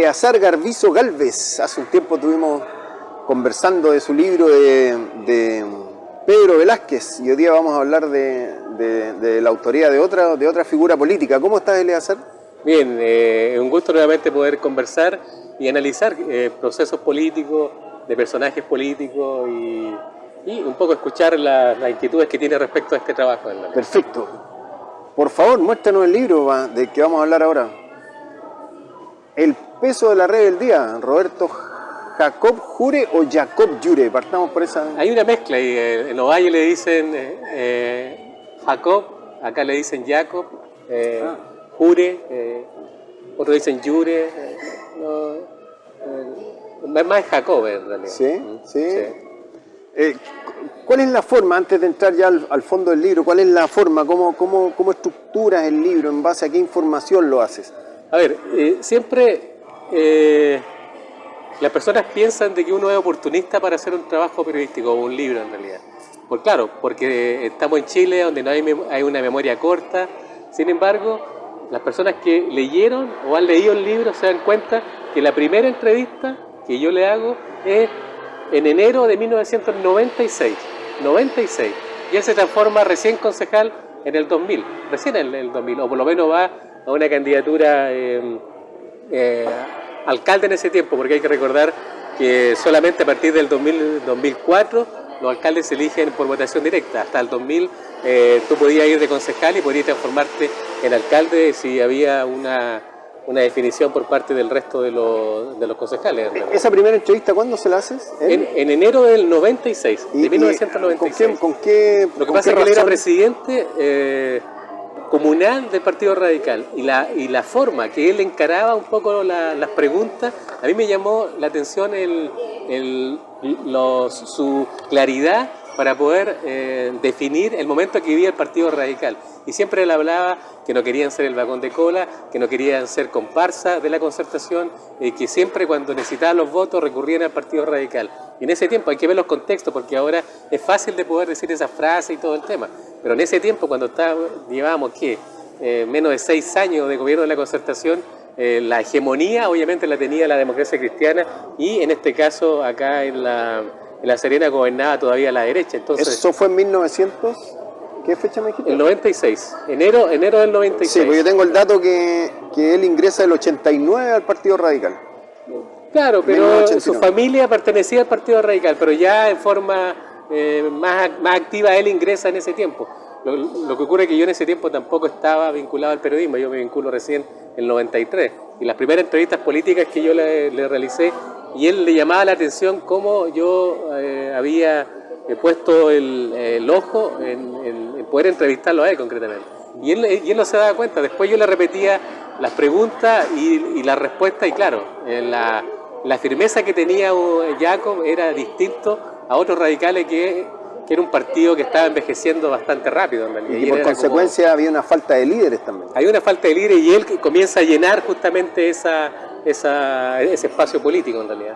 Eleazar Garbizo Gálvez. Hace un tiempo estuvimos conversando de su libro de Pedro Velázquez y hoy día vamos a hablar de la autoría de otra figura política. ¿Cómo estás, Eleazar? Bien, un gusto nuevamente poder conversar y analizar procesos políticos, de personajes políticos y un poco escuchar las inquietudes que tiene respecto a este trabajo. Perfecto. Por favor, muéstranos el libro de que vamos a hablar ahora. El peso de la rebeldía, Roberto Jacob Jure o Jacob Jure. Partamos por esa. Hay una mezcla y en Ovalle le dicen Jacob, acá le dicen Jacob, Jure, otros dicen Jure, más es Jacob en realidad. Sí. ¿Cuál es la forma, antes de entrar ya al fondo del libro, cuál es la forma, cómo estructuras el libro, en base a qué información lo haces? A ver, siempre las personas piensan de que uno es oportunista para hacer un trabajo periodístico o un libro en realidad. Porque estamos en Chile donde no hay una memoria corta. Sin embargo, las personas que leyeron o han leído el libro se dan cuenta que la primera entrevista que yo le hago es en enero de 1996. Y él se transforma recién concejal en el 2000, recién en el 2000, o por lo menos va a una candidatura alcalde en ese tiempo, porque hay que recordar que solamente a partir del 2004 los alcaldes se eligen por votación directa. Hasta el 2000 tú podías ir de concejal y podías transformarte en alcalde si había una definición por parte del resto de los concejales. ¿Esa primera entrevista cuándo se la haces? En enero del 96, de 1996. ¿Con qué Lo que pasa es que él era presidente comunal del Partido Radical y la forma que él encaraba un poco las preguntas, a mí me llamó la atención su claridad para poder definir el momento que vivía el Partido Radical. Y siempre él hablaba que no querían ser el vagón de cola, que no querían ser comparsa de la Concertación, que siempre cuando necesitaban los votos recurrían al Partido Radical. Y en ese tiempo hay que ver los contextos, porque ahora es fácil de poder decir esa frase y todo el tema. Pero en ese tiempo, cuando llevábamos menos de 6 años de gobierno de la Concertación, la hegemonía obviamente la tenía la democracia cristiana y en este caso acá en La Serena gobernaba todavía la derecha. Entonces, ¿eso fue en 1900? ¿Qué fecha me dijiste? El 96, enero del 96. Sí, porque yo tengo el dato que él ingresa el 89 al Partido Radical. Claro, pero su familia pertenecía al Partido Radical, pero ya en forma más activa él ingresa en ese tiempo. Lo que ocurre es que yo en ese tiempo tampoco estaba vinculado al periodismo, yo me vinculo recién en el 93. Y las primeras entrevistas políticas que yo le realicé, y él le llamaba la atención cómo yo había puesto el ojo en poder entrevistarlo a él concretamente. Y él no se daba cuenta. Después yo le repetía las preguntas y las respuestas, y claro, la firmeza que tenía Jacob era distinto a otros radicales que era un partido que estaba envejeciendo bastante rápido. Y por consecuencia había una falta de líderes también. Hay una falta de líderes y él comienza a llenar justamente ese espacio político en realidad.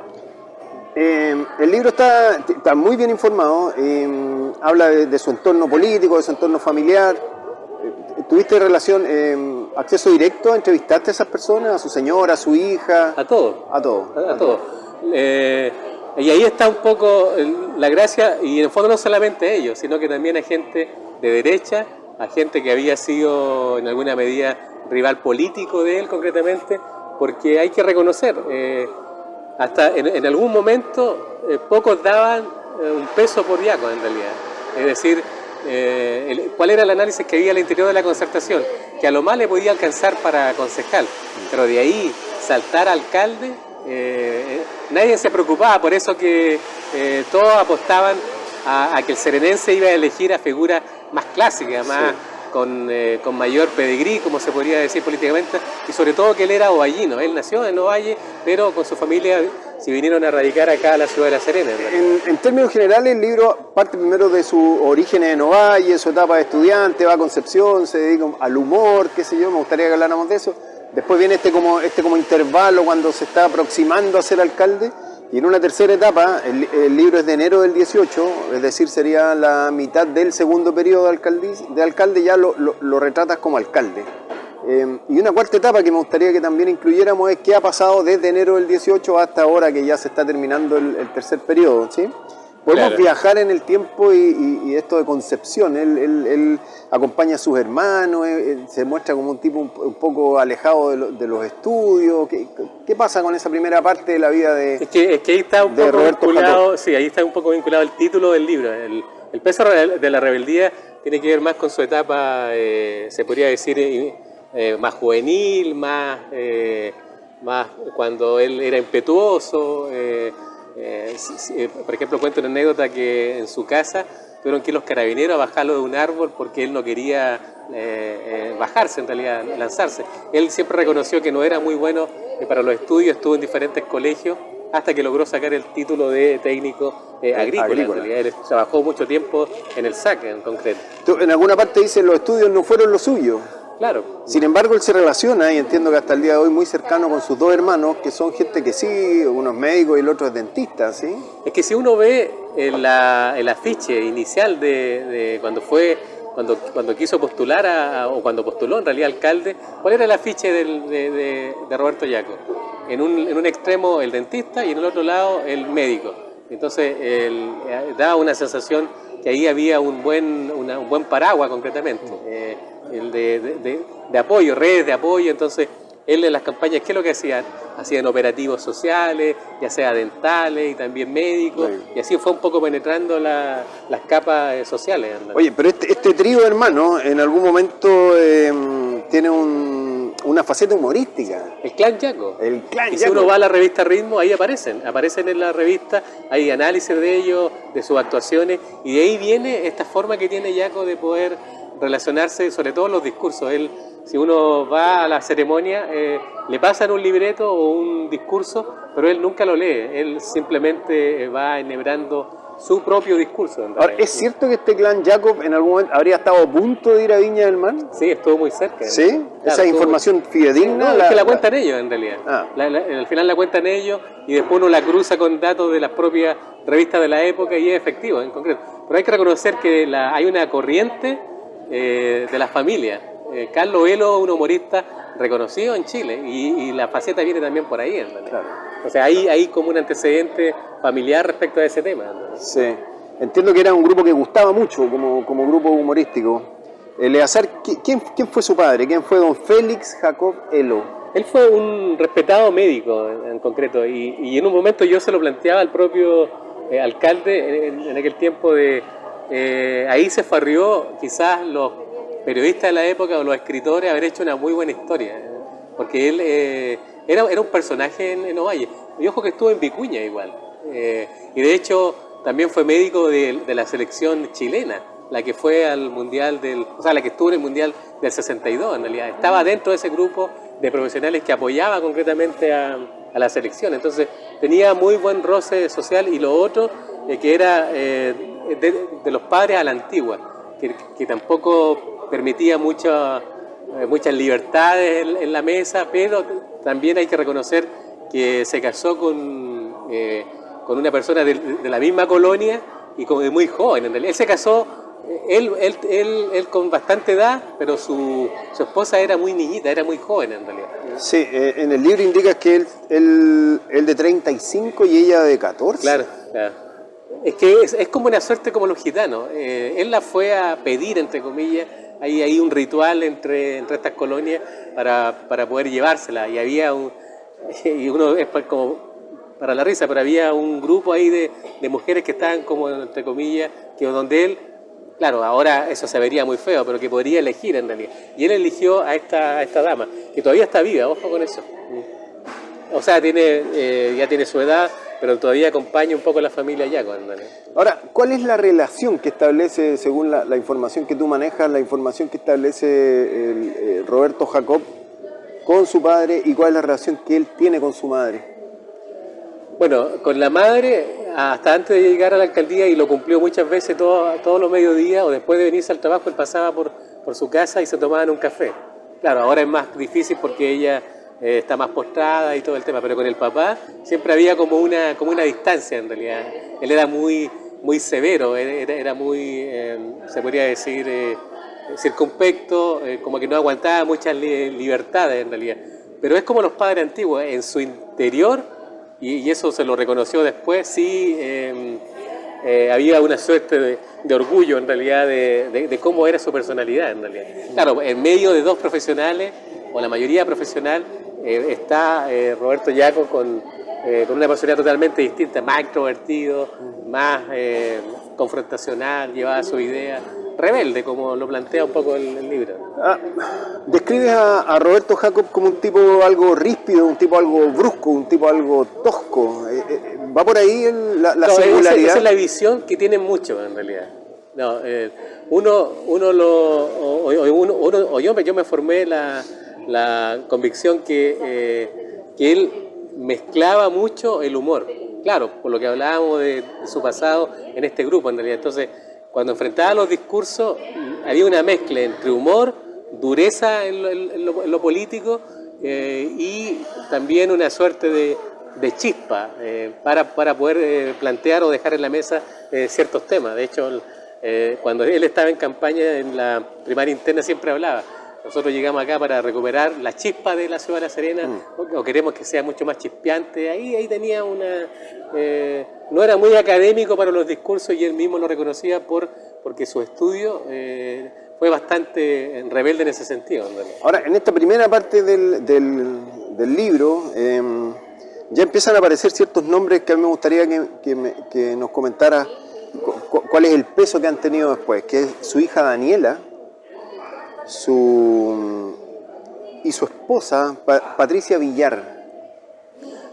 El libro está muy bien informado, habla de su entorno político, de su entorno familiar. ¿Tuviste acceso directo? ¿Entrevistaste a esas personas? ¿A su señora, a su hija? A todos. A todos. A todos. Y ahí está un poco la gracia, y en el fondo no solamente ellos, sino que también a gente de derecha, a gente que había sido en alguna medida rival político de él concretamente, porque hay que reconocer, hasta en algún momento pocos daban un peso por Jacob en realidad. Es decir, ¿cuál era el análisis que había al interior de la Concertación? Que a lo más le podía alcanzar para concejal, pero de ahí saltar a alcalde, nadie se preocupaba. Por eso que todos apostaban a que el serenense iba a elegir a figuras más clásicas, más con mayor pedigrí, como se podría decir políticamente, y sobre todo que él era ovallino. Él nació en Ovalle, pero con su familia se vinieron a radicar acá a la ciudad de La Serena. En términos generales, el libro parte primero de sus orígenes en Ovalle, su etapa de estudiante, va a Concepción, se dedica al humor, qué sé yo, me gustaría que habláramos de eso. Después viene este como intervalo cuando se está aproximando a ser alcalde. Y en una tercera etapa, el libro es de enero del 18, es decir, sería la mitad del segundo periodo de alcalde, ya lo retratas como alcalde. Y una cuarta etapa que me gustaría que también incluyéramos es qué ha pasado desde enero del 18 hasta ahora que ya se está terminando el tercer periodo, ¿sí? Podemos viajar en el tiempo y esto de Concepción, él acompaña a sus hermanos, se muestra como un tipo un poco alejado de los estudios. ¿Qué pasa con esa primera parte de la vida de Es que ahí está un poco Roberto vinculado, Jacob? sí, ahí está un poco vinculado el título del libro. El peso de la rebeldía tiene que ver más con su etapa, se podría decir, más juvenil, más cuando él era impetuoso. Por ejemplo, cuento una anécdota que en su casa tuvieron que ir los carabineros a bajarlo de un árbol porque él no quería bajarse, en realidad, lanzarse. Él siempre reconoció que no era muy bueno para los estudios, estuvo en diferentes colegios hasta que logró sacar el título de técnico agrícola. En realidad, él trabajó mucho tiempo en el SAC en concreto. En alguna parte dice los estudios no fueron lo suyo. Claro. Sin embargo, él se relaciona, y entiendo que hasta el día de hoy, muy cercano con sus dos hermanos, que son gente que sí, uno es médico y el otro es dentista, ¿sí? Es que si uno ve el afiche inicial de cuando quiso postular, o cuando postuló en realidad alcalde, ¿cuál era el afiche de Roberto Jacob? En un extremo el dentista y en el otro lado el médico. Entonces daba una sensación que ahí había un buen paraguas concretamente. El de apoyo, redes de apoyo. Entonces él en las campañas, ¿qué es lo que hacía? Hacían operativos sociales, ya sea dentales y también médicos, sí. Y así fue un poco penetrando las capas sociales. Oye, pero este trío de hermanos en algún momento tiene una faceta humorística. El clan Jacob. El clan Jacob. Y si uno va a la revista Ritmo, ahí aparecen en la revista, hay análisis de ellos, de sus actuaciones, y de ahí viene esta forma que tiene Jacob de poder relacionarse, sobre todo los discursos. Él, si uno va a la ceremonia, le pasan un libreto o un discurso, pero él nunca lo lee, él simplemente va enhebrando su propio discurso. Ahora, ¿es cierto que este clan Jacob en algún momento habría estado a punto de ir a Viña del Mar? Sí, estuvo muy cerca. ¿Sí? Claro, ¿esa información fidedigna? No, es que la cuentan ellos en realidad. Ah. Al final la cuentan ellos y después uno la cruza con datos de las propias revistas de la época y es efectivo en concreto. Pero hay que reconocer que hay una corriente de la familia. Carlos Velo, un humorista reconocido en Chile, y la faceta viene también por ahí. Claro. O sea, hay como un antecedente familiar respecto a ese tema. Sí, entiendo que era un grupo que gustaba mucho como grupo humorístico. Eleazar, ¿quién fue su padre? ¿Quién fue don Félix Jacob Elo? Él fue un respetado médico en concreto, y en un momento yo se lo planteaba al propio alcalde en aquel tiempo ahí se farrió quizás los periodistas de la época o los escritores haber hecho una muy buena historia, porque él era un personaje en Ovalle. Y ojo que estuvo en Vicuña igual, y de hecho también fue médico de la selección chilena, la que fue al mundial la que estuvo en el mundial del 62 en realidad, estaba dentro de ese grupo de profesionales que apoyaba concretamente a la selección. Entonces tenía muy buen roce social, y lo otro que era de los padres a la antigua, que tampoco permitía muchas libertades en la mesa, pero también hay que reconocer que se casó con una persona de la misma colonia y muy joven en realidad. Él se casó, él con bastante edad, pero su esposa era muy niñita, era muy joven en realidad. Sí, en el libro indicas que él de 35 y ella de 14. Claro. Es que es como una suerte como los gitanos. Él la fue a pedir, entre comillas. Hay un ritual entre estas colonias para poder llevársela. Y había y uno es como para la risa, pero había un grupo ahí de mujeres que estaban como, entre comillas, que donde él, claro, ahora eso se vería muy feo, pero que podría elegir en realidad. Y él eligió a esta dama, que todavía está viva, ojo con eso. O sea, ya tiene su edad, pero todavía acompaña un poco a la familia ya. Ahora, ¿cuál es la relación que establece, según la información que tú manejas, la información que establece Roberto Jacob con su padre, y cuál es la relación que él tiene con su madre? Bueno, con la madre, hasta antes de llegar a la alcaldía, y lo cumplió muchas veces todos los mediodías, o después de venirse al trabajo, él pasaba por su casa y se tomaban un café. Claro, ahora es más difícil porque ella está más postrada y todo el tema, pero con el papá siempre había como una distancia en realidad. Él era muy, muy severo, era muy, se podría decir, circunspecto, como que no aguantaba muchas libertades en realidad. Pero es como los padres antiguos, en su interior, y eso se lo reconoció después, sí había una suerte de orgullo en realidad de cómo era su personalidad en realidad. Claro, en medio de dos profesionales, o la mayoría profesional, está Roberto Yaco con una personalidad totalmente distinta, más extrovertido, más confrontacional, llevaba su idea, rebelde, como lo plantea un poco el libro. Describes a Roberto Jacob como un tipo algo ríspido, un tipo algo brusco, un tipo algo tosco. ¿Va por ahí la singularidad? Esa es la visión que tienen muchos en realidad. No, yo me formé la convicción que él mezclaba mucho el humor. Claro, por lo que hablábamos de su pasado en este grupo en realidad. Entonces, cuando enfrentaba los discursos, había una mezcla entre humor, dureza en lo político y también una suerte de chispa para poder plantear o dejar en la mesa ciertos temas. De hecho, cuando él estaba en campaña en la primaria interna siempre hablaba: nosotros llegamos acá para recuperar la chispa de la ciudad de La Serena, o queremos que sea mucho más chispeante. Ahí tenía una... no era muy académico para los discursos, y él mismo lo reconocía porque su estudio fue bastante rebelde en ese sentido. Ahora, en esta primera parte del libro, ya empiezan a aparecer ciertos nombres que a mí me gustaría que nos comentara cuál es el peso que han tenido después, que es su hija Daniela, y su esposa, Patricia Villar.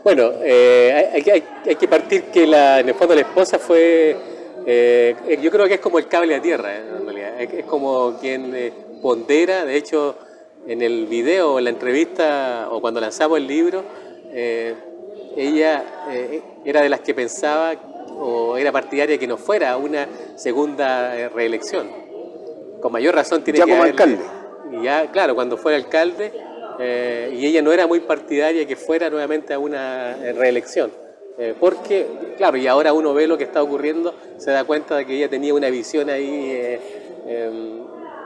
Bueno, hay que partir que en el fondo la esposa fue, yo creo que es como el cable a tierra, en realidad. Es como quien pondera. De hecho, en el video, en la entrevista, o cuando lanzamos el libro, ella era de las que pensaba, o era partidaria que no fuera una segunda reelección. Con mayor razón tiene ya que como haberle, alcalde. Y ya, claro, cuando fue alcalde, y ella no era muy partidaria que fuera nuevamente a una reelección. Porque, claro, y ahora uno ve lo que está ocurriendo, se da cuenta de que ella tenía una visión ahí,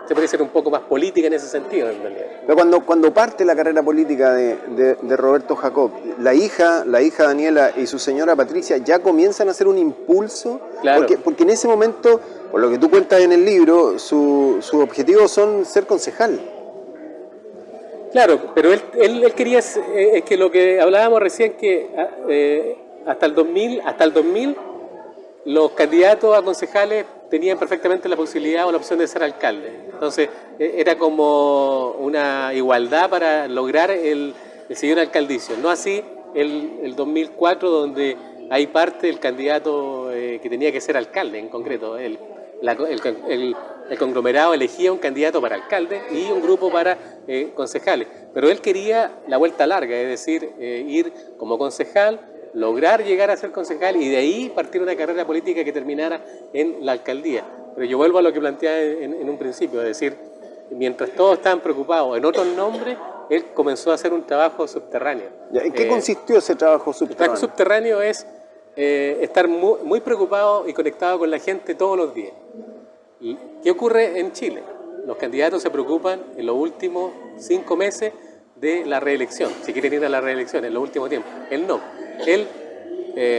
se puede ser un poco más política en ese sentido, en realidad. Pero cuando parte la carrera política de Roberto Jacob, la hija Daniela y su señora Patricia ya comienzan a hacer un impulso, Claro. porque en ese momento, por lo que tú cuentas en el libro, sus objetivos son ser concejal. Claro, pero él quería, es que lo que hablábamos recién, que hasta el 2000 los candidatos a concejales tenían perfectamente la posibilidad o la opción de ser alcalde. Entonces era como una igualdad para lograr el sillón alcaldicio. No así el 2004, donde hay parte del candidato que tenía que ser alcalde en concreto. El conglomerado elegía un candidato para alcalde y un grupo para concejales. Pero él quería la vuelta larga, es decir, ir como concejal, lograr llegar a ser concejal y de ahí partir una carrera política que terminara en la alcaldía. Pero yo vuelvo a lo que planteaba en un principio, es decir, mientras todos estaban preocupados en otros nombres, él comenzó a hacer un trabajo subterráneo. ¿En qué consistió ese trabajo subterráneo? El trabajo subterráneo es estar muy preocupado y conectado con la gente todos los días. ¿Qué ocurre en Chile? Los candidatos se preocupan en los últimos 5 meses de la reelección, si quieren ir a la reelección en los últimos tiempos. Él no. Él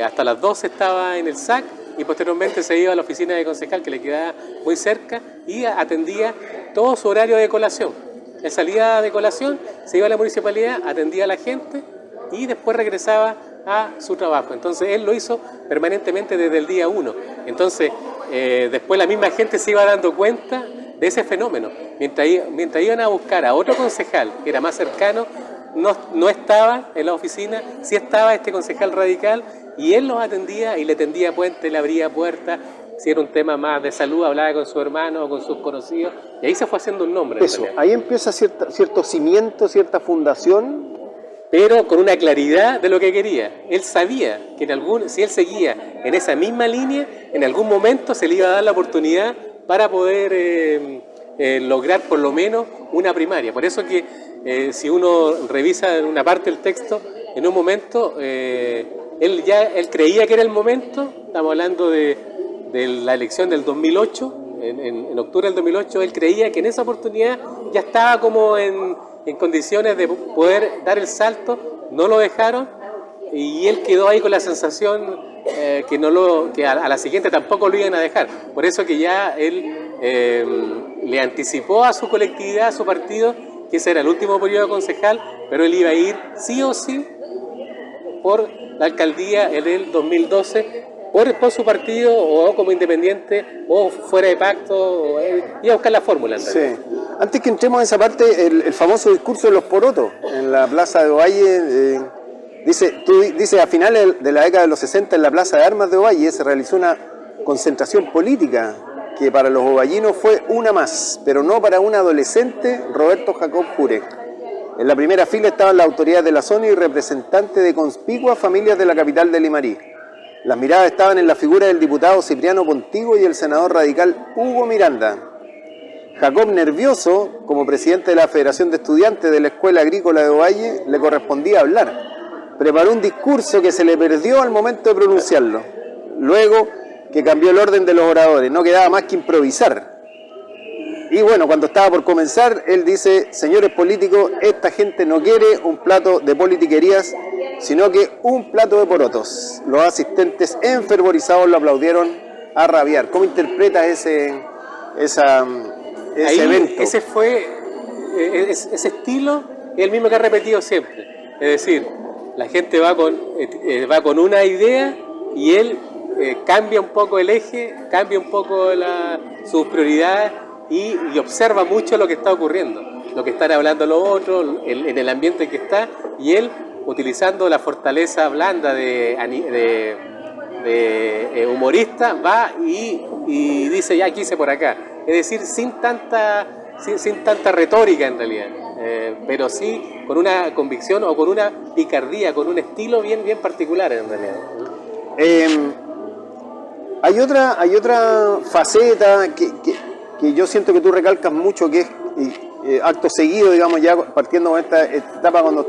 hasta las 12 estaba en el SAC y posteriormente se iba a la oficina de concejal que le quedaba muy cerca y atendía todo su horario de colación. Él salía de colación, se iba a la municipalidad, atendía a la gente y después regresaba a su trabajo. Entonces él lo hizo permanentemente desde el día 1. Entonces después la misma gente se iba dando cuenta de ese fenómeno. Mientras iban a buscar a otro concejal que era más cercano, no estaba en la oficina, sí estaba este concejal radical y él los atendía y le tendía puentes, le abría puertas. Si era un tema más de salud, hablaba con su hermano o con sus conocidos y ahí se fue haciendo un nombre. Eso, ahí empieza cierto cimiento, cierta fundación. Pero con una claridad de lo que quería. Él sabía que si él seguía en esa misma línea, en algún momento se le iba a dar la oportunidad para poder lograr por lo menos una primaria. Por eso que si uno revisa en una parte del texto, en un momento él creía que era el momento. Estamos hablando de la elección del 2008, en octubre del 2008, él creía que en esa oportunidad ya estaba como en condiciones de poder dar el salto, no lo dejaron y él quedó ahí con la sensación que a la siguiente tampoco lo iban a dejar. Por eso que ya él le anticipó a su colectividad, a su partido, que ese era el último periodo concejal, pero él iba a ir sí o sí por la alcaldía en el 2012, por su partido o como independiente o fuera de pacto, iba a buscar la fórmula. Sí. Antes que entremos en esa parte, el famoso discurso de los porotos en la plaza de Ovalle, dice a finales de la década de los 60 en la plaza de armas de Ovalle se realizó una concentración política que para los ovallinos fue una más, pero no para un adolescente, Roberto Jacob Jurek. En la primera fila estaban las autoridades de la zona y representantes de conspicuas familias de la capital de Limarí. Las miradas estaban en la figura del diputado Cipriano Pontigo y el senador radical Hugo Miranda. Jacob, nervioso, como presidente de la Federación de Estudiantes de la Escuela Agrícola de Ovalle, le correspondía hablar. Preparó un discurso que se le perdió al momento de pronunciarlo. Luego que cambió el orden de los oradores, no quedaba más que improvisar. Y bueno, cuando estaba por comenzar, él dice: señores políticos, esta gente no quiere un plato de politiquerías, sino que un plato de porotos. Los asistentes enfervorizados lo aplaudieron a rabiar. ¿Cómo interpreta ese evento? Ese fue, ese estilo es el mismo que ha repetido siempre. Es decir, la gente va con una idea y él cambia un poco el eje, cambia un poco sus prioridades y observa mucho lo que está ocurriendo, lo que están hablando los otros, en el ambiente que está, y él, utilizando la fortaleza blanda de humorista, va y dice: ya quise por acá. Es decir, sin tanta retórica en realidad, pero sí con una convicción o con una picardía, con un estilo bien particular en realidad. Hay otra faceta que yo siento que tú recalcas mucho, que es acto seguido, digamos, ya partiendo con esta etapa cuando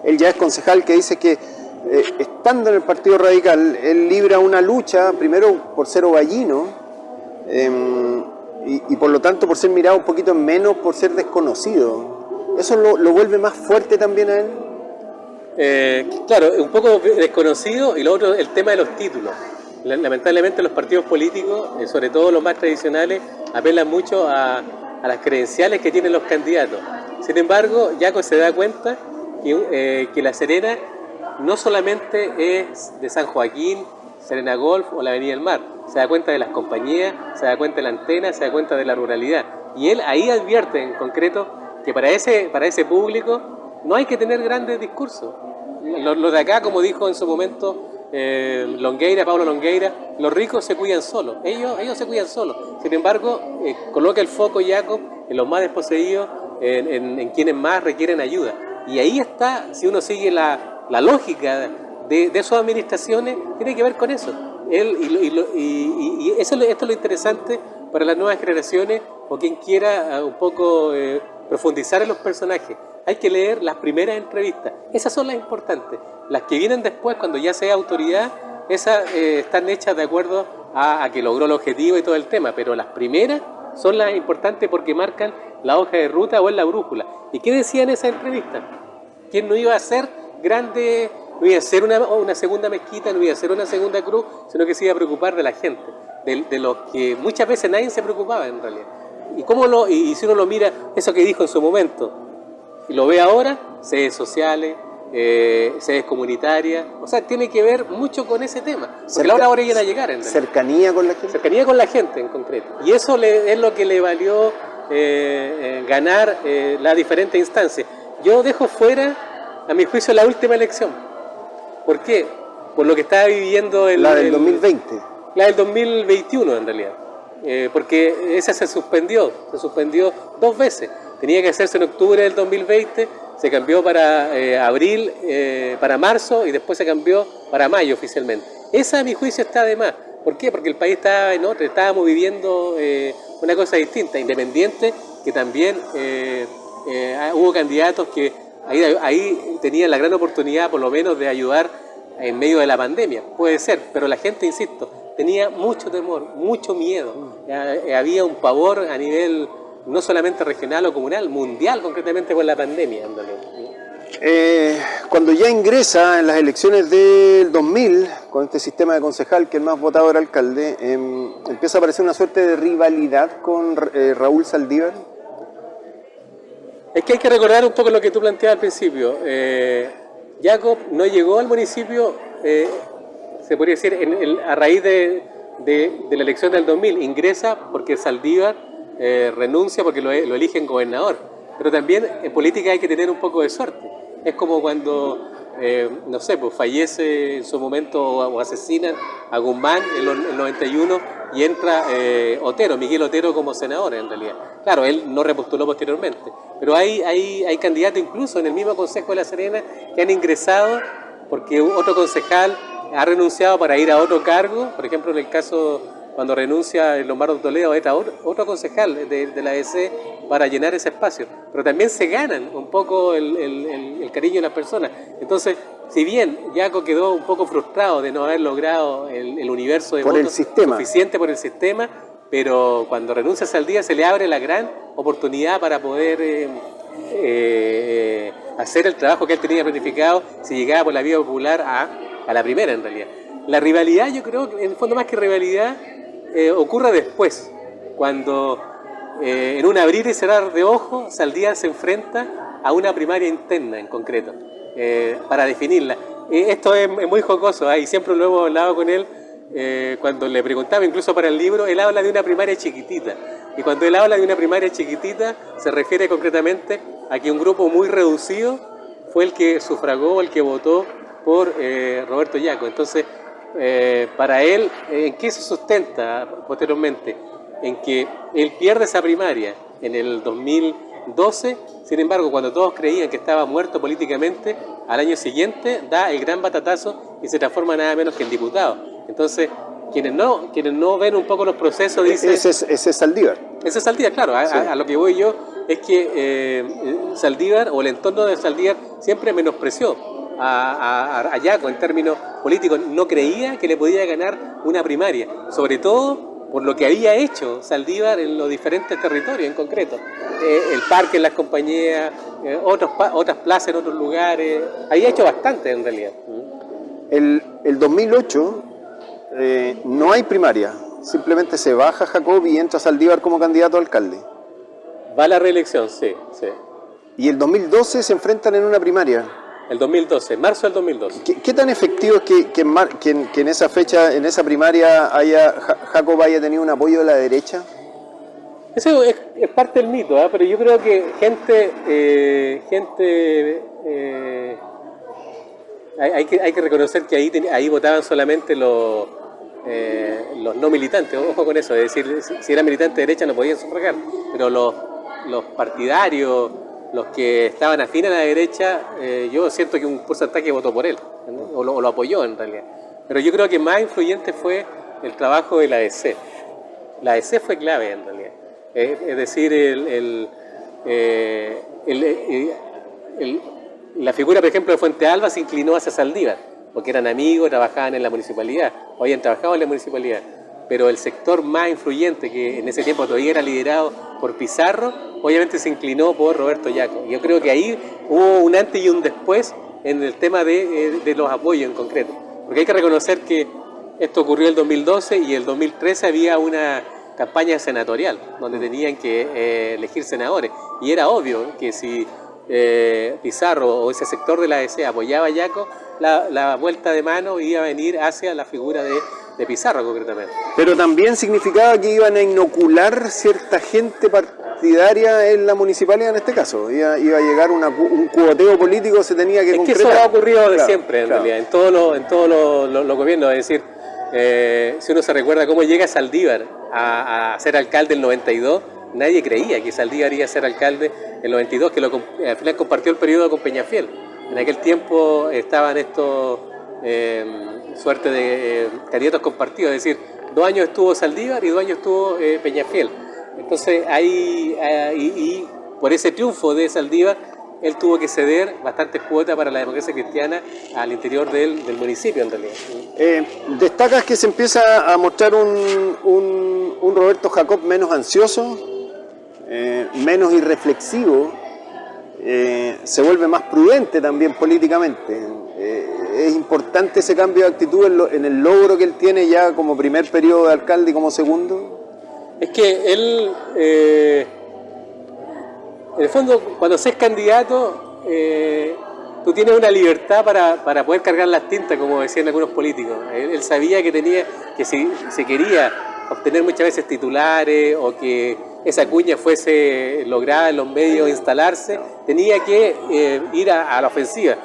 él ya es concejal, que dice que estando en el Partido Radical, él libra una lucha, primero por ser ovallino, y por lo tanto por ser mirado un poquito menos, por ser desconocido. ¿Eso lo vuelve más fuerte también a él? Claro, un poco desconocido, y lo otro, el tema de los títulos. Lamentablemente los partidos políticos, sobre todo los más tradicionales, apelan mucho a las credenciales que tienen los candidatos. Sin embargo, Yaco se da cuenta que La Serena no solamente es de San Joaquín, Serena Golf o la Avenida del Mar, se da cuenta de las compañías, se da cuenta de la antena, se da cuenta de la ruralidad. Y él ahí advierte en concreto que para ese público no hay que tener grandes discursos. Los de acá, como dijo en su momento Pablo Longueira, los ricos se cuidan solos, ellos se cuidan solos. Sin embargo, coloca el foco Jacob en los más desposeídos, en quienes más requieren ayuda. Y ahí está, si uno sigue la lógica de sus administraciones, tiene que ver con eso. Esto es lo interesante para las nuevas generaciones o quien quiera un poco profundizar en los personajes. Hay que leer las primeras entrevistas, esas son las importantes. Las que vienen después, cuando ya sea autoridad, esas están hechas de acuerdo a que logró el objetivo y todo el tema, pero las primeras son las importantes porque marcan la hoja de ruta o en la brújula. ¿Y qué decía en esa entrevista? Que no iba a ser grande, no iba a ser una segunda mezquita, no iba a ser una segunda cruz, sino que se iba a preocupar de la gente, de los que muchas veces nadie se preocupaba en realidad. Y si uno lo mira, eso que dijo en su momento, y lo ve ahora, sedes sociales, sedes comunitarias, o sea, tiene que ver mucho con ese tema, porque ahora iban a llegar en realidad. Cercanía con la gente. Cercanía con la gente en concreto, y eso es lo que le valió ganar las diferentes instancias. Yo dejo fuera, a mi juicio, la última elección. ¿Por qué? Por lo que estaba viviendo la del 2020. La del 2021 en realidad, porque esa se suspendió 2 veces. Tenía que hacerse en octubre del 2020, se cambió para abril, para marzo, y después se cambió para mayo oficialmente. Esa, a mi juicio, está de más. ¿Por qué? Porque el país estaba en otra, estábamos viviendo una cosa distinta, independiente, que también hubo candidatos que ahí tenían la gran oportunidad, por lo menos, de ayudar en medio de la pandemia. Puede ser, pero la gente, insisto, tenía mucho temor, mucho miedo. Había un pavor a nivel no solamente regional o comunal, mundial concretamente con la pandemia. Cuando ya ingresa en las elecciones del 2000, con este sistema de concejal que el más votado era alcalde, empieza a aparecer una suerte de rivalidad con Raúl Saldívar. Es que hay que recordar un poco lo que tú planteabas al principio. Jacob no llegó al municipio, se podría decir, a raíz de la elección del 2000. Ingresa porque Saldívar renuncia porque lo eligen gobernador. Pero también en política hay que tener un poco de suerte. Es como cuando, no sé, pues fallece en su momento o asesinan a Guzmán en el 91 y entra Otero, Miguel Otero como senador en realidad. Claro, él no repostuló posteriormente, pero hay candidatos incluso en el mismo Consejo de La Serena que han ingresado porque otro concejal ha renunciado para ir a otro cargo. Por ejemplo, en el caso cuando renuncia el Lombardo Toledo, entra otro concejal de la DC para llenar ese espacio. Pero también se ganan un poco el cariño de las personas. Entonces, si bien Jaco quedó un poco frustrado de no haber logrado el universo de votos suficiente por el sistema, pero cuando renuncia a Saldívar se le abre la gran oportunidad para poder hacer el trabajo que él tenía planificado si llegaba por la vía popular a la primera en realidad. La rivalidad, yo creo que en el fondo más que rivalidad, ocurre después, cuando en un abrir y cerrar de ojos Saldívar se enfrenta a una primaria interna en concreto, para definirla. Esto es muy jocoso, y siempre lo hemos hablado con él, cuando le preguntaba incluso para el libro, él habla de una primaria chiquitita, y cuando él habla de una primaria chiquitita se refiere concretamente a que un grupo muy reducido fue el que sufragó, el que votó por Roberto Jaco. Entonces, para él, ¿en qué se sustenta posteriormente? En que él pierde esa primaria en el 2012, sin embargo, cuando todos creían que estaba muerto políticamente, al año siguiente da el gran batatazo y se transforma nada menos que en diputado. Entonces, quienes no ven un poco los procesos dicen... Ese es Saldívar. Ese es Saldívar, claro. Sí. A lo que voy yo es que Saldívar, o el entorno de Saldívar, siempre menospreció a Jaco en términos políticos. No creía que le podía ganar una primaria, sobre todo por lo que había hecho Saldívar en los diferentes territorios en concreto. El parque en las compañías, otras plazas en otros lugares. Había hecho bastante en realidad. El 2008 no hay primaria, simplemente se baja Jacob y entra Saldívar como candidato a alcalde. Va a la reelección, sí. Y el 2012 se enfrentan en una primaria. El 2012, marzo del 2012. ¿Qué tan efectivo es que en esa fecha, en esa primaria, Jacob haya tenido un apoyo de la derecha? Eso es parte del mito, pero yo creo que hay que reconocer que ahí votaban solamente los no militantes, ojo con eso, es decir, si eran militantes de derecha no podían sufragar, pero los partidarios, los que estaban afines a la derecha, yo siento que un porcentaje votó por él, ¿no? o lo apoyó en realidad. Pero yo creo que más influyente fue el trabajo de la ADC. La ADC fue clave en realidad. Es decir, la figura, por ejemplo, de Fuente Alba se inclinó hacia Saldívar, porque eran amigos, trabajaban en la municipalidad, o habían trabajado en la municipalidad. Pero el sector más influyente, que en ese tiempo todavía era liderado por Pizarro, obviamente se inclinó por Roberto Jaco. Yo creo que ahí hubo un antes y un después en el tema de los apoyos en concreto. Porque hay que reconocer que esto ocurrió en el 2012 y en el 2013 había una campaña senatorial, donde tenían que elegir senadores. Y era obvio que si Pizarro o ese sector de la ADC apoyaba a Jaco, la vuelta de mano iba a venir hacia la figura de Pizarro concretamente. Pero también significaba que iban a inocular cierta gente partidaria en la municipalidad en este caso. Iba a llegar un cuoteo político, se tenía que concretar. Es que eso ha ocurrido de siempre en realidad, en todos los gobiernos. Es decir, si uno se recuerda cómo llega Saldívar a ser alcalde en el 92, nadie creía que Saldívar iba a ser alcalde en el 92, que al final compartió el periodo con Peñafiel. En aquel tiempo estaban estos suerte de candidatos compartidos, es decir, 2 años estuvo Saldívar y 2 años estuvo Peñafiel. Entonces ahí, y por ese triunfo de Saldívar, él tuvo que ceder bastantes cuotas para la democracia cristiana al interior del municipio, en realidad. ¿Destacas que se empieza a mostrar un Roberto Jacob menos ansioso, menos irreflexivo, se vuelve más prudente también políticamente? Es importante ese cambio de actitud en el logro que él tiene ya como primer periodo de alcalde y como segundo. Es que él, en el fondo, cuando se es candidato, tú tienes una libertad para poder cargar las tintas, como decían algunos políticos. Él sabía que si se quería obtener muchas veces titulares o que esa cuña fuese lograda en los medios, instalarse, tenía que ir a la ofensiva.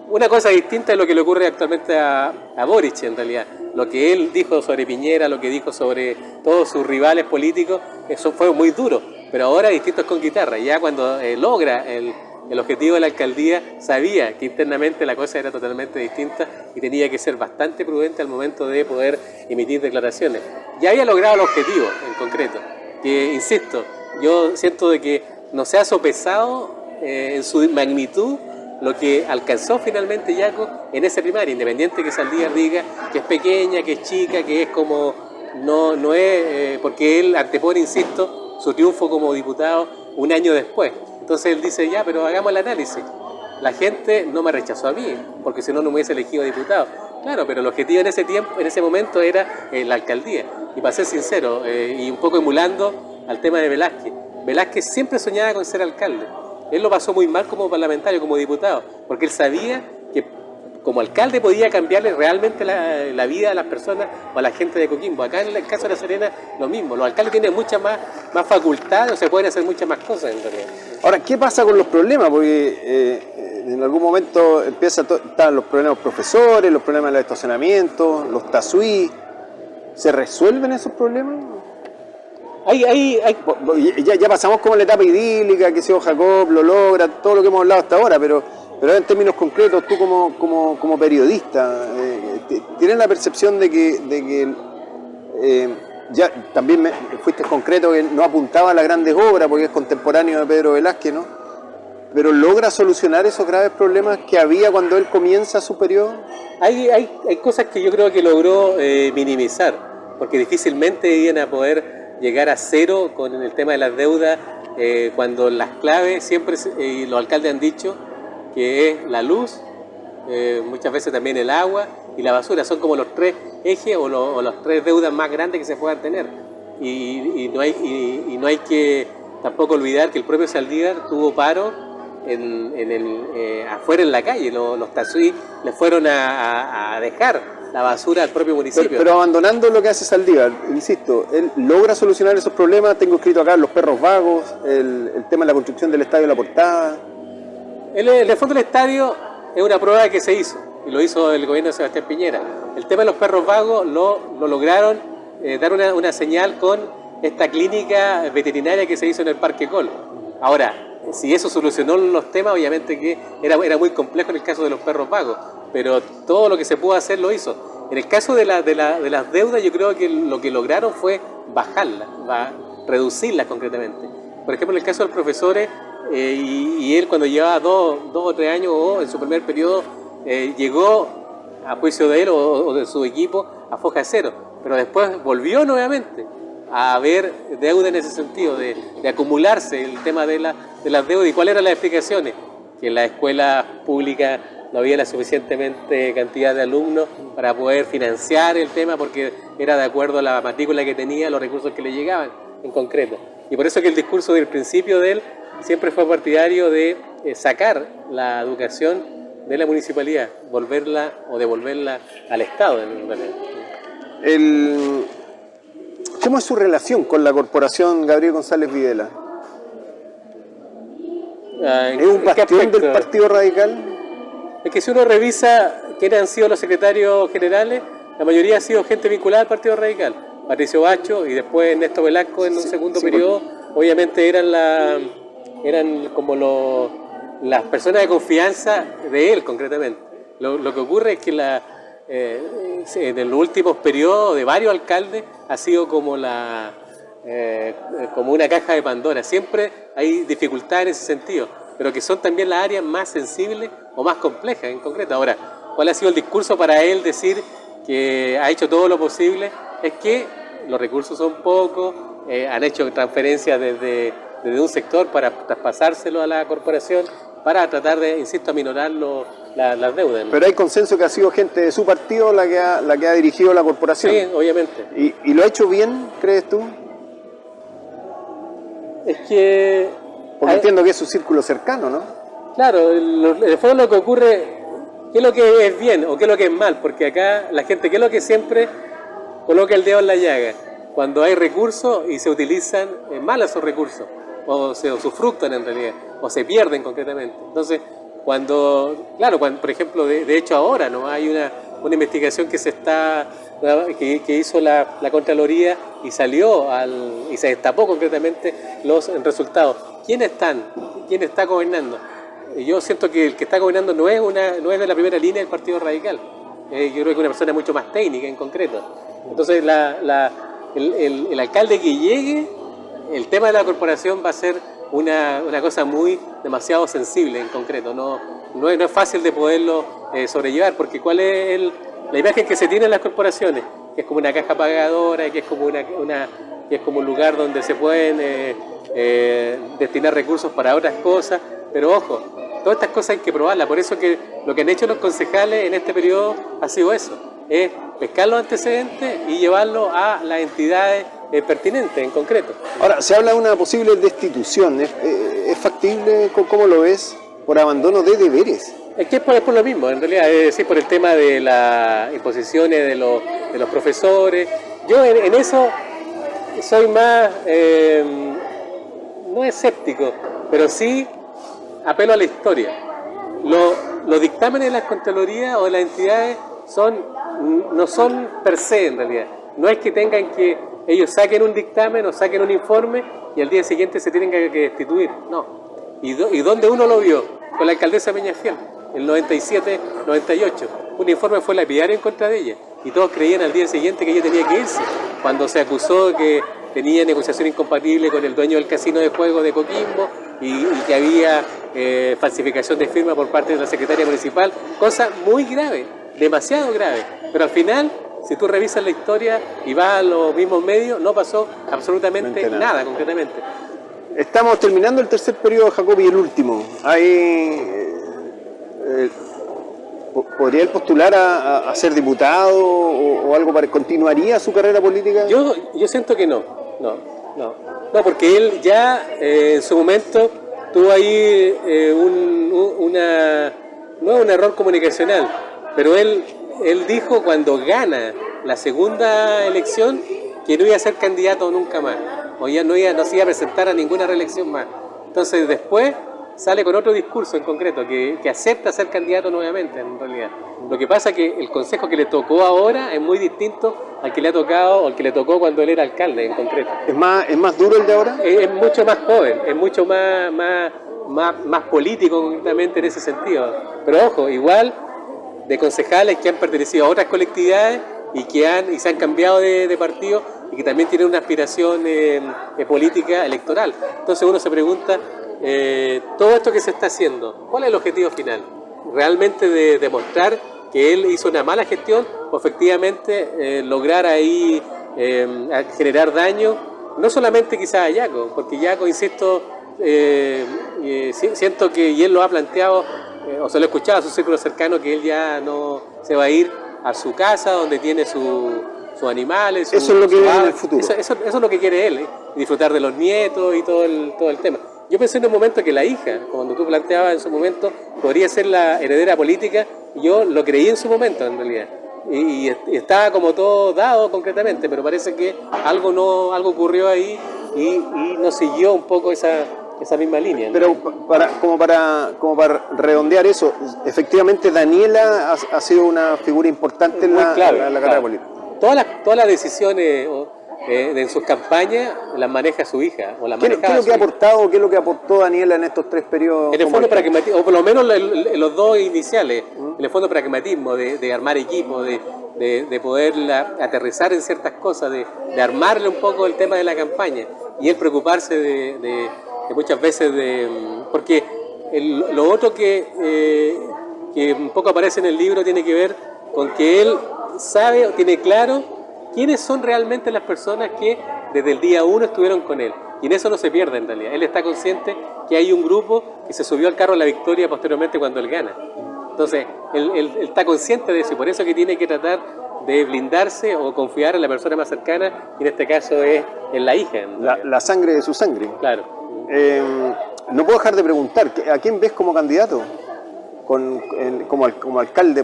Una cosa distinta es lo que le ocurre actualmente a Boric, en realidad. Lo que él dijo sobre Piñera, lo que dijo sobre todos sus rivales políticos, eso fue muy duro. Pero ahora distinto es con guitarra. Ya cuando logra el objetivo de la alcaldía, sabía que internamente la cosa era totalmente distinta y tenía que ser bastante prudente al momento de poder emitir declaraciones. Ya había logrado el objetivo en concreto, que, insisto, yo siento de que no se ha sopesado en su magnitud lo que alcanzó finalmente Yaco en esa primaria, independiente que Saldívar diga que es pequeña, que es chica, que es como, no es, porque él antepone, insisto, su triunfo como diputado un año después. Entonces él dice, ya, pero hagamos el análisis. La gente no me rechazó a mí, porque si no, no me hubiese elegido diputado. Claro, pero el objetivo en ese tiempo, en ese momento era la alcaldía. Y para ser sincero, y un poco emulando al tema de Velázquez, Velázquez siempre soñaba con ser alcalde. Él lo pasó muy mal como parlamentario, como diputado, porque él sabía que como alcalde podía cambiarle realmente la vida a las personas o a la gente de Coquimbo. Acá en el caso de La Serena, lo mismo. Los alcaldes tienen muchas más facultades, o se pueden hacer muchas más cosas en realidad. Ahora, ¿qué pasa con los problemas? Porque en algún momento están los problemas de los profesores, los problemas de los estacionamientos, los tasuí. ¿Se resuelven esos problemas? Ya pasamos como la etapa idílica, que sea Jacob lo logra, todo lo que hemos hablado hasta ahora, pero en términos concretos, tú como periodista, ¿tienes la percepción de que ya también fuiste concreto que no apuntaba a las grandes obras porque es contemporáneo de Pedro Velázquez, ¿no? Pero logra solucionar esos graves problemas que había cuando él comienza su periodo? Hay cosas que yo creo que logró minimizar, porque difícilmente iban a poder llegar a cero con el tema de las deudas, cuando las claves siempre, los alcaldes han dicho que es la luz, muchas veces también el agua y la basura, son como los tres ejes o las tres deudas más grandes que se puedan tener. Y no hay que tampoco olvidar que el propio Saldívar tuvo paro afuera en la calle, los tasuí le fueron a dejar la basura al propio municipio. Pero abandonando lo que hace Saldívar, insisto, él logra solucionar esos problemas. Tengo escrito acá los perros vagos, el tema de la construcción del estadio de La Portada. En el fondo del estadio es una prueba que se hizo, y lo hizo el gobierno de Sebastián Piñera. El tema de los perros vagos lo lograron dar una señal con esta clínica veterinaria que se hizo en el Parque Col. Ahora, si eso solucionó los temas, obviamente que era muy complejo en el caso de los perros vagos, pero todo lo que se pudo hacer lo hizo. En el caso de las deudas, yo creo que lo que lograron fue bajarlas, reducirlas concretamente. Por ejemplo, en el caso de los profesores, y él cuando llevaba dos o 3 años o en su primer periodo, llegó, a juicio de él o de su equipo, a foja cero, pero después volvió nuevamente a haber deuda en ese sentido, de acumularse el tema de las deudas. ¿Y cuáles eran las explicaciones? Que en la escuela pública no había la suficientemente cantidad de alumnos para poder financiar el tema, porque era de acuerdo a la matrícula que tenía, los recursos que le llegaban en concreto. Y por eso que el discurso del principio de él siempre fue partidario de sacar la educación de la municipalidad, volverla o devolverla al Estado. ¿Cómo es su relación con la corporación Gabriel González Videla? ¿Es un bastión del Partido Radical? Es que si uno revisa quiénes han sido los secretarios generales, la mayoría ha sido gente vinculada al Partido Radical. Patricio Bacho y después Ernesto Velasco en un segundo periodo, obviamente eran como las personas de confianza de él concretamente. Lo que ocurre es que en los últimos periodos de varios alcaldes ha sido como una caja de Pandora. Siempre hay dificultades en ese sentido. pero que son también las áreas más sensibles o más complejas en concreto. Ahora, ¿cuál ha sido el discurso para él decir que ha hecho todo lo posible? Es que los recursos son pocos, han hecho transferencias desde un sector para traspasárselo a la corporación para tratar de, insisto, aminorar las deudas, ¿no? Pero hay consenso que ha sido gente de su partido la que ha dirigido la corporación. Sí, obviamente. ¿Y lo ha hecho bien, crees tú? Es que... Porque entiendo que es su círculo cercano, ¿no? Claro, en el fondo lo que ocurre, ¿qué es lo que es bien o qué es lo que es mal? Porque acá la gente, ¿qué es lo que siempre coloca el dedo en la llaga? Cuando hay recursos y se utilizan mal esos recursos, o se usufructan en realidad, o se pierden concretamente. Entonces, por ejemplo, de hecho ahora no hay una investigación que hizo la Contraloría y y se destapó concretamente los resultados. ¿Quién está gobernando? Yo siento que el que está gobernando no es de la primera línea del Partido Radical. Yo creo que es una persona mucho más técnica en concreto. Entonces, el alcalde que llegue, el tema de la corporación va a ser una cosa demasiado sensible en concreto. No es fácil de poderlo sobrellevar, porque ¿cuál es la imagen que se tiene en las corporaciones? Que es como una caja pagadora, que es como que es como un lugar donde se pueden destinar recursos para otras cosas, pero ojo, todas estas cosas hay que probarlas. Por eso que lo que han hecho los concejales en este periodo ha sido eso, es pescar los antecedentes y llevarlos a las entidades pertinentes en concreto. Ahora, se habla de una posible destitución. ¿Es factible? ¿Cómo lo ves? Por abandono de deberes. Es que es por lo mismo, en realidad, es decir, por el tema de las imposiciones de los profesores. Yo en eso soy más, no escéptico, pero sí apelo a la historia. Los dictámenes de las Contralorías o de las entidades no son per se en realidad. No es que tengan que ellos saquen un dictamen o saquen un informe y al día siguiente se tienen que destituir. No. ¿Y dónde uno lo vio? Con la alcaldesa Peñafiel, el 97-98. Un informe fue lapidario en contra de ella y todos creían al día siguiente que ella tenía que irse. Cuando se acusó que tenía negociación incompatible con el dueño del casino de juego de Coquimbo y que había falsificación de firma por parte de la secretaria municipal, cosa muy grave, demasiado grave. Pero al final, si tú revisas la historia y vas a los mismos medios, no pasó absolutamente nada concretamente. Estamos terminando el tercer periodo, Jacobi, el último. ¿Podría él postular a ser diputado o algo para continuaría su carrera política? Yo siento que no, porque él ya en su momento tuvo ahí no es un error comunicacional, pero él dijo cuando gana la segunda elección que no iba a ser candidato nunca más, o ya no se iba a presentar a ninguna reelección más. Entonces después sale con otro discurso en concreto, que acepta ser candidato nuevamente en realidad. Lo que pasa es que el consejo que le tocó ahora es muy distinto al que le ha tocado o al que le tocó cuando él era alcalde en concreto. ¿Es más duro el de ahora? Es mucho más joven, es mucho más político concretamente en ese sentido. Pero ojo, igual de concejales que han pertenecido a otras colectividades y se han cambiado de partido y que también tienen una aspiración política electoral. Entonces uno se pregunta, todo esto que se está haciendo, ¿cuál es el objetivo final? ¿Realmente de demostrar que él hizo una mala gestión o efectivamente lograr ahí generar daño? No solamente quizás a Yaco, porque Yaco, insisto, siento que, y él lo ha planteado, o se lo he escuchado a su círculo cercano, que él ya no se va a ir a su casa donde tiene sus animales. Eso es lo que viene en el futuro. Eso es lo que quiere él, disfrutar de los nietos y todo el tema. Yo pensé en un momento que la hija, cuando tú planteabas en su momento, podría ser la heredera política, y yo lo creí en su momento en realidad. Y estaba como todo dado concretamente, pero parece que algo ocurrió ahí y no siguió un poco esa misma línea, ¿no? Pero como para redondear eso, efectivamente Daniela ha sido una figura importante en la carrera política. Todas las decisiones en sus campañas las maneja su hija. ¿Qué es lo que ha aportado, qué es lo que aportó Daniela en estos tres periodos? En el fondo pragmatismo, o por lo menos los dos iniciales, en el fondo pragmatismo, de armar equipos, de poder aterrizar en ciertas cosas, de armarle un poco el tema de la campaña, y él preocuparse de muchas veces porque lo otro que un poco aparece en el libro tiene que ver con que él sabe o tiene claro quiénes son realmente las personas que desde el día 1 estuvieron con él. Y en eso no se pierde en realidad. Él está consciente que hay un grupo que se subió al carro de la victoria posteriormente cuando él gana. Entonces, él está consciente de eso y por eso que tiene que tratar de blindarse o confiar en la persona más cercana, y en este caso es en la hija. La sangre de su sangre. Claro. No puedo dejar de preguntar, ¿a quién ves como candidato? Como alcalde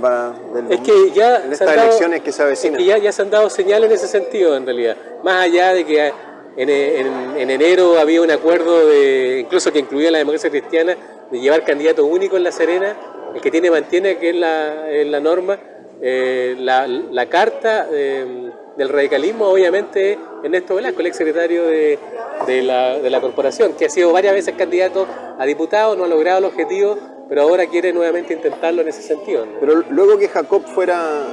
es que ya en estas elecciones que se avecinan. Es que ya se han dado señales en ese sentido, en realidad. Más allá de que en enero había un acuerdo, incluso que incluía la democracia cristiana, de llevar candidato único en La Serena, el que mantiene, que es la norma, la carta del radicalismo, obviamente, Ernesto Velasco, el exsecretario de la corporación, que ha sido varias veces candidato a diputado, no ha logrado el objetivo, pero ahora quiere nuevamente intentarlo en ese sentido, ¿no? Pero luego que Jacob fuera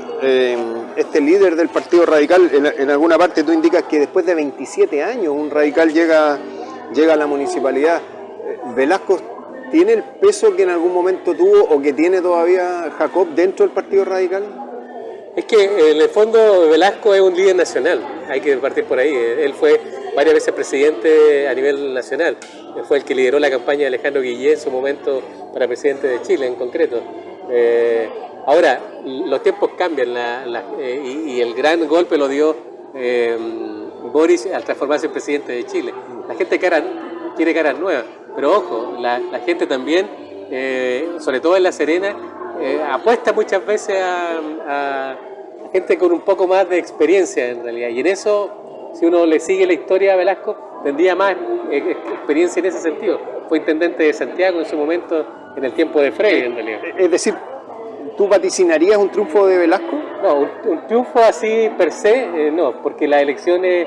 este líder del Partido Radical, en alguna parte tú indicas que después de 27 años un radical llega a la municipalidad. ¿Velasco tiene el peso que en algún momento tuvo o que tiene todavía Jacob dentro del Partido Radical? Es que en el fondo Velasco es un líder nacional, hay que partir por ahí. Él fue varias veces presidente a nivel nacional, fue el que lideró la campaña de Alejandro Guillén en su momento para presidente de Chile en concreto. Ahora, los tiempos cambian y el gran golpe lo dio Boris al transformarse en presidente de Chile. La gente quiere caras nuevas, pero ojo, la gente también, sobre todo en La Serena, apuesta muchas veces a gente con un poco más de experiencia en realidad, y en eso, si uno le sigue la historia a Velasco, tendría más experiencia en ese sentido. Fue intendente de Santiago en su momento, en el tiempo de Freire en realidad. Es decir, ¿tú vaticinarías un triunfo de Velasco? No, un triunfo así per se, no, porque las elecciones,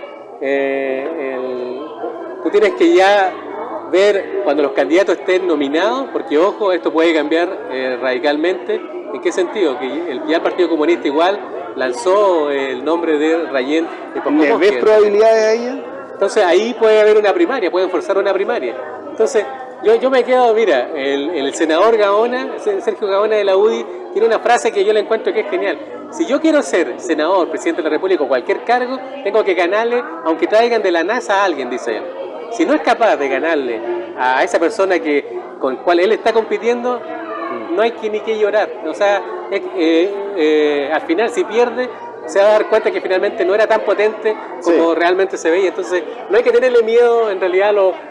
tú tienes que ya ver cuando los candidatos estén nominados, porque ojo, esto puede cambiar radicalmente. ¿En qué sentido? Que ya el Partido Comunista igual lanzó el nombre de Rayén de Pocomosque. ¿Le ves probabilidades a ella? Entonces ahí puede haber una primaria, pueden forzar una primaria. Entonces yo me quedo, mira, el senador Gaona, Sergio Gaona de la UDI, tiene una frase que yo le encuentro que es genial. Si yo quiero ser senador, presidente de la República o cualquier cargo, tengo que ganarle, aunque traigan de la NASA a alguien, dice él. Si no es capaz de ganarle a esa persona con la cual él está compitiendo, no hay ni que llorar. O sea, al final si pierde, se va a dar cuenta que finalmente no era tan potente como realmente se veía. Entonces, no hay que tenerle miedo en realidad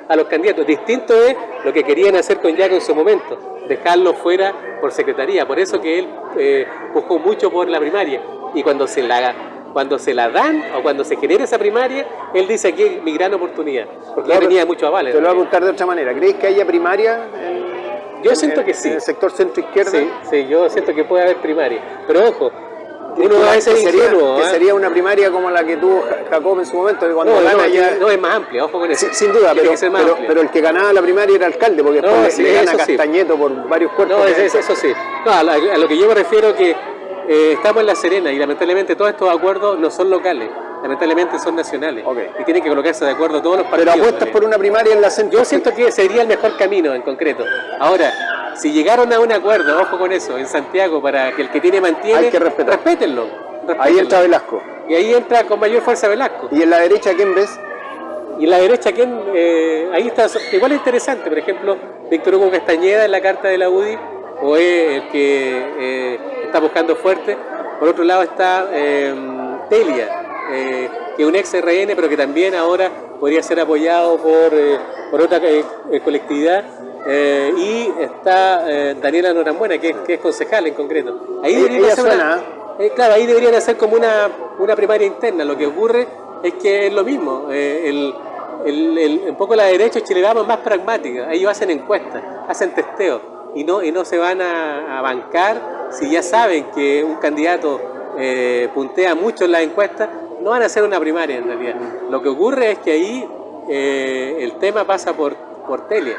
a los candidatos. Distinto es lo que querían hacer con Yaco en su momento, dejarlo fuera por secretaría. Por eso que él pujó mucho por la primaria. Y cuando se la dan o cuando se genera esa primaria, él dice aquí es mi gran oportunidad, porque ya tenía muchos avales. Te lo voy a preguntar de otra manera. ¿Crees que haya primaria yo siento que sí. En el sector centro-izquierda? Sí, yo siento que puede haber primaria. Pero ojo, uno va a ser ingenuo. Que sería una primaria como la que tuvo Jacob en su momento, que cuando no es más amplia, ojo con eso. Sin duda, pero el que ganaba la primaria era alcalde, porque después le gana Castañeto por varios cuerpos. No, eso sí. No, a lo que yo me refiero que estamos en La Serena y lamentablemente todos estos acuerdos no son locales, lamentablemente son nacionales. Y tienen que colocarse de acuerdo todos los partidos. Pero apuestas por una primaria en la centro. Yo siento que sería el mejor camino en concreto. Ahora, si llegaron a un acuerdo, ojo con eso, en Santiago, para que el que tiene mantiene, hay que respétenlo. Ahí entra Velasco. Y ahí entra con mayor fuerza Velasco. ¿Y en la derecha quién ves? Y en la derecha, ¿quién? Ahí está, igual es interesante, por ejemplo, Víctor Hugo Castañeda en la carta de la UDI, o es el que está buscando fuerte. Por otro lado está Telia, que es un ex RN, pero que también ahora podría ser apoyado por otra colectividad. Y está Daniela Norambuena, que es concejal en concreto. Ahí debería ser claro, ahí deberían hacer como una primaria interna. Lo que ocurre es que es lo mismo. Un poco la derecha Chile Vamos es más pragmática. Ellos hacen encuestas, hacen testeos y no se van a bancar si ya saben que un candidato puntea mucho en las encuestas. No van a hacer una primaria en realidad. Lo que ocurre es que ahí el tema pasa por Telia.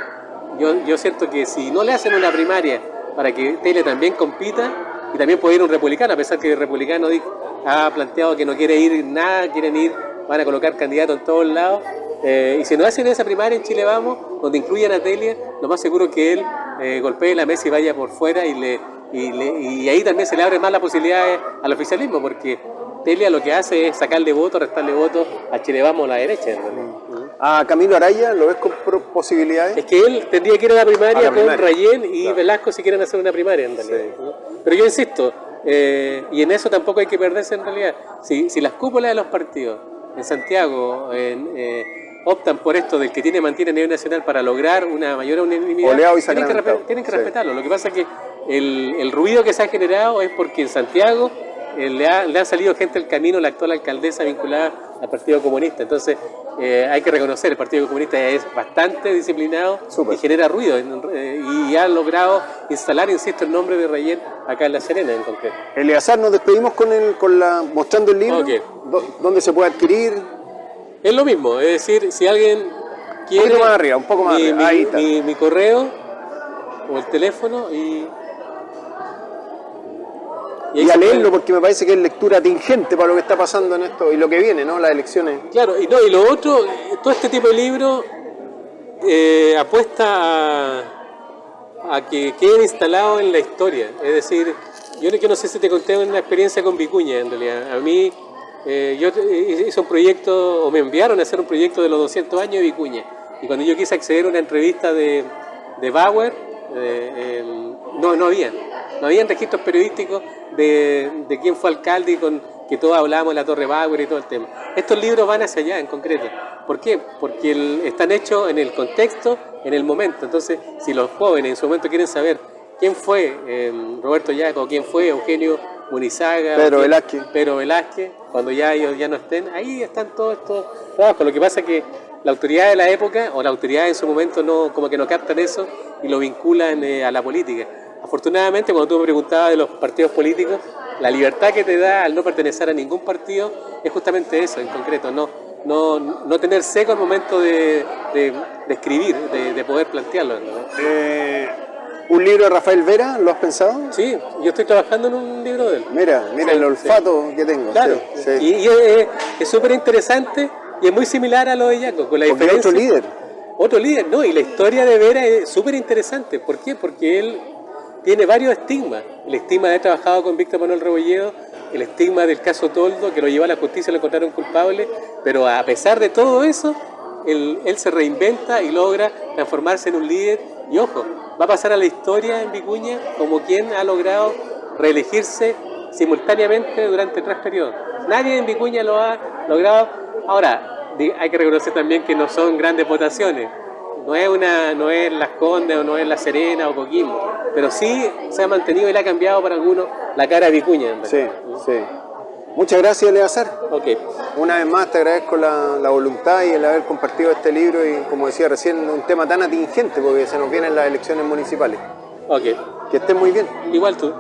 Yo siento que si no le hacen una primaria para que Telia también compita, y también puede ir un republicano, a pesar que el republicano ha planteado que no quiere ir nada, van a colocar candidatos en todos lados, y si no hacen esa primaria en Chile Vamos, donde incluyan a Telia, lo más seguro es que él golpee la mesa y vaya por fuera y ahí también se le abre más la posibilidad al oficialismo, porque Telia lo que hace es sacarle votos, restarle votos a Chile Vamos, a la derecha. ¿A Camilo Araya lo ves con posibilidades? Es que él tendría que ir a la primaria con Rayén y claro. Velasco si quieren hacer una primaria en realidad. Sí. ¿No? Pero yo insisto, y en eso tampoco hay que perderse en realidad. Si las cúpulas de los partidos en Santiago optan por esto del que mantiene a nivel nacional para lograr una mayor unanimidad, Oleado y tienen que respetarlo. Lo que pasa es que el ruido que se ha generado es porque en Santiago le han salido gente del camino, la actual alcaldesa vinculada al Partido Comunista. Entonces hay que reconocer, el Partido Comunista es bastante disciplinado y genera ruido y ha logrado instalar, insisto, el nombre de Rayén acá en La Serena en concreto. Eleazar, nos despedimos mostrando el libro. Okay. ¿Dónde se puede adquirir? Es lo mismo, es decir, si alguien quiere... Un poquito más arriba, un poco más arriba. Ahí está. Mi correo o el teléfono y a leerlo, porque me parece que es lectura tingente para lo que está pasando en esto y lo que viene, ¿no? Las elecciones. Claro, y lo otro, todo este tipo de libros apuesta a que queden instalados en la historia. Es decir, yo no sé si te conté una experiencia con Vicuña, en realidad. A mí, yo hice un proyecto, o me enviaron a hacer un proyecto de los 200 años de Vicuña. Y cuando yo quise acceder a una entrevista de Bauer, no habían registros periodísticos de quién fue alcalde y que todos hablábamos de la Torre Bauer y todo el tema. Estos libros van hacia allá en concreto. ¿Por qué? Porque están hechos en el contexto, en el momento. Entonces, si los jóvenes en su momento quieren saber quién fue Roberto Yaco, quién fue Eugenio Munizaga, Pedro Velázquez, cuando ya ellos ya no estén, ahí están todos estos trabajos. Lo que pasa es que la autoridad de la época o la autoridad en su momento como que no captan eso y lo vinculan a la política. Afortunadamente, cuando tú me preguntabas de los partidos políticos, la libertad que te da al no pertenecer a ningún partido es justamente eso, en concreto, no tener seco al momento de escribir, de poder plantearlo, ¿no? ¿Un libro de Rafael Vera? ¿Lo has pensado? Sí, yo estoy trabajando en un libro de él. Mira el olfato que tengo. Claro, sí. Y es súper interesante y es muy similar a lo de Yaco, con la diferencia. Otro líder. Otro líder, no, y la historia de Vera es súper interesante. ¿Por qué? Porque él tiene varios estigmas. El estigma de haber trabajado con Víctor Manuel Rebolledo, el estigma del caso Toldo, que lo llevó a la justicia y lo encontraron culpable, pero a pesar de todo eso, él se reinventa y logra transformarse en un líder. Y ojo, va a pasar a la historia en Vicuña como quien ha logrado reelegirse simultáneamente durante 3 periodos. Nadie en Vicuña lo ha logrado. Ahora, hay que reconocer también que no son grandes votaciones. No es Las Condes o no es La Serena o Coquimbo, pero sí se ha mantenido y le ha cambiado para algunos la cara de Vicuña. Sí. Muchas gracias, Eleazar. Okay. Una vez más te agradezco la voluntad y el haber compartido este libro y, como decía recién, un tema tan atingente porque se nos vienen las elecciones municipales. Okay. Que estés muy bien. Igual tú.